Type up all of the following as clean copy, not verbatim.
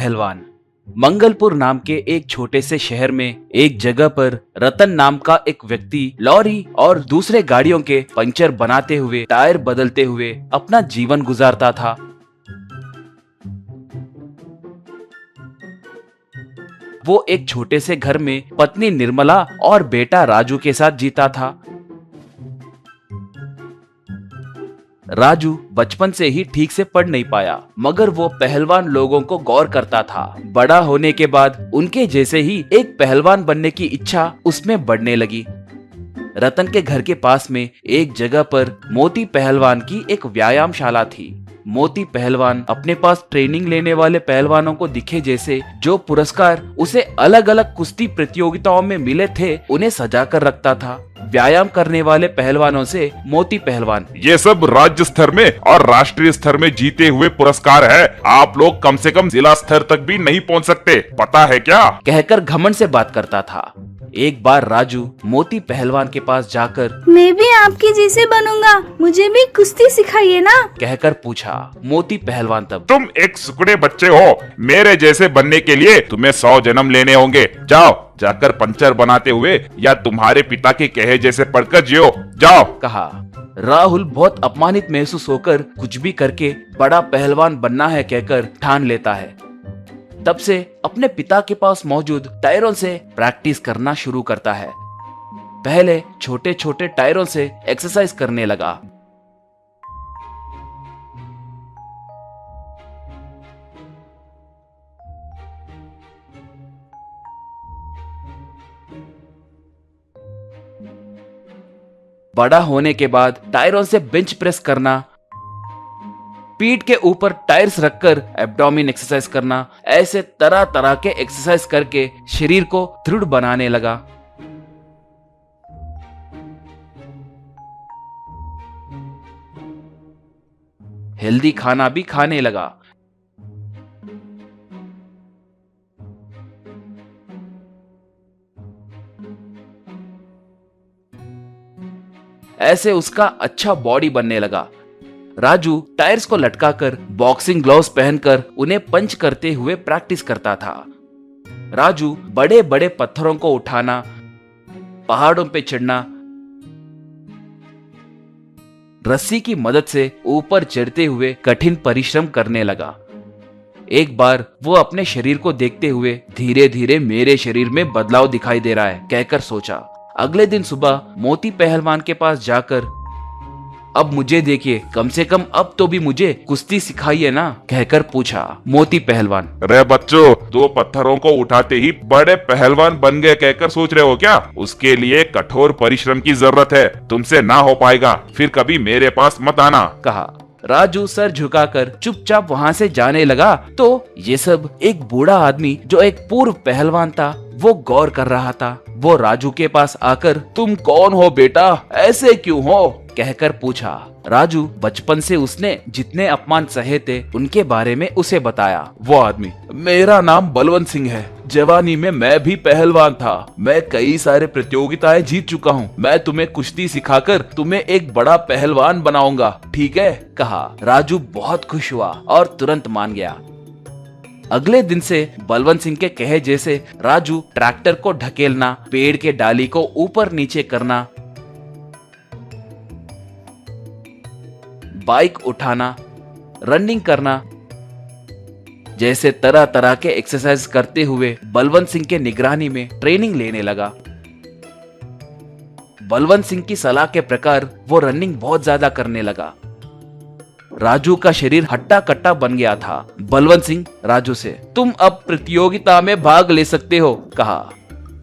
पहलवान। मंगलपुर नाम के एक छोटे से शहर में एक जगह पर रतन नाम का एक व्यक्ति लॉरी और दूसरे गाड़ियों के पंचर बनाते हुए, टायर बदलते हुए अपना जीवन गुजारता था। वो एक छोटे से घर में पत्नी निर्मला और बेटा राजू के साथ जीता था। राजू बचपन से ही ठीक से पढ़ नहीं पाया, मगर वो पहलवान लोगों को गौर करता था। बड़ा होने के बाद उनके जैसे ही एक पहलवान बनने की इच्छा उसमें बढ़ने लगी। रतन के घर के पास में एक जगह पर मोती पहलवान की एक व्यायामशाला थी। मोती पहलवान अपने पास ट्रेनिंग लेने वाले पहलवानों को दिखे जैसे जो पुरस्कार उसे अलग अलग कुश्ती प्रतियोगिताओं में मिले थे उन्हें सजा कर रखता था। व्यायाम करने वाले पहलवानों से मोती पहलवान, ये सब राज्य स्तर में और राष्ट्रीय स्तर में जीते हुए पुरस्कार है। आप लोग कम से कम जिला स्तर तक भी नहीं पहुंच सकते, पता है क्या? कहकर घमंड से बात करता था। एक बार राजू मोती पहलवान के पास जाकर, मैं भी आपकी जैसे बनूंगा, मुझे भी कुश्ती सिखाइए ना, कहकर पूछा। मोती पहलवान तब, तुम एक सुकड़े बच्चे हो, मेरे जैसे बनने के लिए तुम्हें 100 जन्म लेने होंगे। जाओ जाकर पंचर बनाते हुए या तुम्हारे पिता के कहे जैसे पढ़कर जियो, जाओ, कहा। राहुल बहुत अपमानित महसूस होकर कुछ भी करके बड़ा पहलवान बनना है कहकर ठान लेता है। तब से अपने पिता के पास मौजूद टायरों से प्रैक्टिस करना शुरू करता है। पहले छोटे छोटे टायरों से एक्सरसाइज करने लगा। बड़ा होने के बाद टायरों से बेंच प्रेस करना, पीठ के ऊपर टायर्स रखकर एब्डोमेन एक्सरसाइज करना, ऐसे तरह तरह के एक्सरसाइज करके शरीर को दृढ़ बनाने लगा। हेल्दी खाना भी खाने लगा। ऐसे उसका अच्छा बॉडी बनने लगा। राजू टायर्स को लटकाकर बॉक्सिंग ग्लव्स पहनकर उन्हें पंच करते हुए प्रैक्टिस करता था। राजू बड़े बड़े पत्थरों को उठाना, पहाड़ों पे चढ़ना, रस्सी की मदद से ऊपर चढ़ते हुए कठिन परिश्रम करने लगा। एक बार वो अपने शरीर को देखते हुए धीरे धीरे मेरे शरीर में बदलाव दिखाई दे रहा है कहकर सोचा। अगले दिन सुबह मोती पहलवान के पास जाकर, अब मुझे देखिए, कम से कम अब तो भी मुझे कुश्ती सिखाइए ना, कहकर पूछा। मोती पहलवान, रे बच्चों, 2 पत्थरों को उठाते ही बड़े पहलवान बन गए कहकर सोच रहे हो क्या? उसके लिए कठोर परिश्रम की जरूरत है, तुमसे ना हो पाएगा, फिर कभी मेरे पास मत आना, कहा। राजू सर झुकाकर चुपचाप वहां से जाने लगा तो ये सब एक बूढ़ा आदमी जो एक पूर्व पहलवान था वो गौर कर रहा था। वो राजू के पास आकर, तुम कौन हो बेटा, ऐसे क्यों हो, कहकर पूछा। राजू बचपन से उसने जितने अपमान सहे थे उनके बारे में उसे बताया। वो आदमी, मेरा नाम बलवंत सिंह है, जवानी में मैं भी पहलवान था, मैं कई सारे प्रतियोगिताएं जीत चुका हूँ, मैं तुम्हें कुश्ती सिखाकर तुम्हें एक बड़ा पहलवान बनाऊंगा, ठीक है, कहा। राजू बहुत खुश हुआ और तुरंत मान गया। अगले दिन से बलवंत सिंह के कहे जैसे राजू ट्रैक्टर को ढकेलना, पेड़ के डाली को ऊपर नीचे करना, बाइक उठाना, रनिंग करना जैसे तरह तरह के एक्सरसाइज करते हुए बलवंत सिंह के निगरानी में ट्रेनिंग लेने लगा। बलवंत सिंह की सलाह के प्रकार वो रनिंग बहुत ज्यादा करने लगा। राजू का शरीर हट्टा कट्टा बन गया था। बलवंत सिंह राजू से, तुम अब प्रतियोगिता में भाग ले सकते हो, कहा।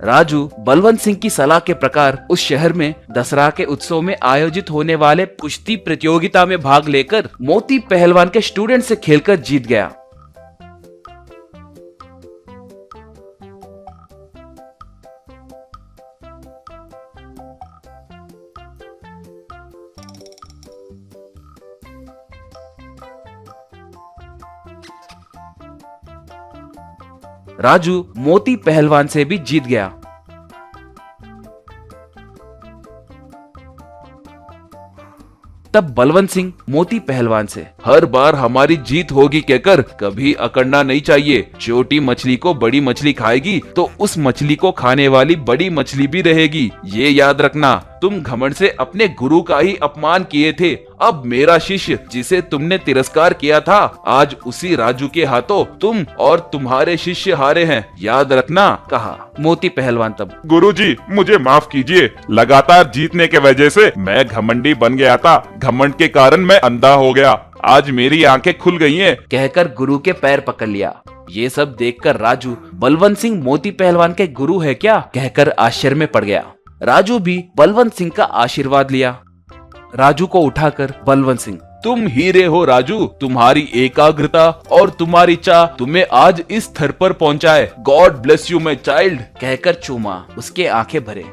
राजू बलवंत सिंह की सलाह के प्रकार उस शहर में दसरा के उत्सव में आयोजित होने वाले कुश्ती प्रतियोगिता में भाग लेकर मोती पहलवान के स्टूडेंट से खेलकर जीत गया। राजू मोती पहलवान से भी जीत गया। तब बलवंत सिंह मोती पहलवान से, हर बार हमारी जीत होगी कहकर कभी अकड़ना नहीं चाहिए। छोटी मछली को बड़ी मछली खाएगी तो उस मछली को खाने वाली बड़ी मछली भी रहेगी, ये याद रखना। तुम घमंड से अपने गुरु का ही अपमान किए थे। अब मेरा शिष्य जिसे तुमने तिरस्कार किया था, आज उसी राजू के हाथों तुम और तुम्हारे शिष्य हारे हैं, याद रखना, कहा मोती पहलवान तब। गुरुजी मुझे माफ कीजिए, लगातार जीतने के वजह से मैं घमंडी बन गया था। घमंड के कारण मैं अंधा हो गया। आज मेरी आंखें खुल गई हैं। कहकर गुरु के पैर पकड़ लिया। ये सब देखकर राजू बलवंत सिंह मोती पहलवान के गुरु है क्या कहकर आश्चर्य में पड़ गया। राजू भी बलवंत सिंह का आशीर्वाद लिया। राजू को उठाकर बलवंत सिंह, तुम हीरे हो राजू, तुम्हारी एकाग्रता और तुम्हारी चाह तुम्हें आज इस स्तर पर पहुंचाए। God bless you my child कहकर चूमा। उसके आंखें भरे।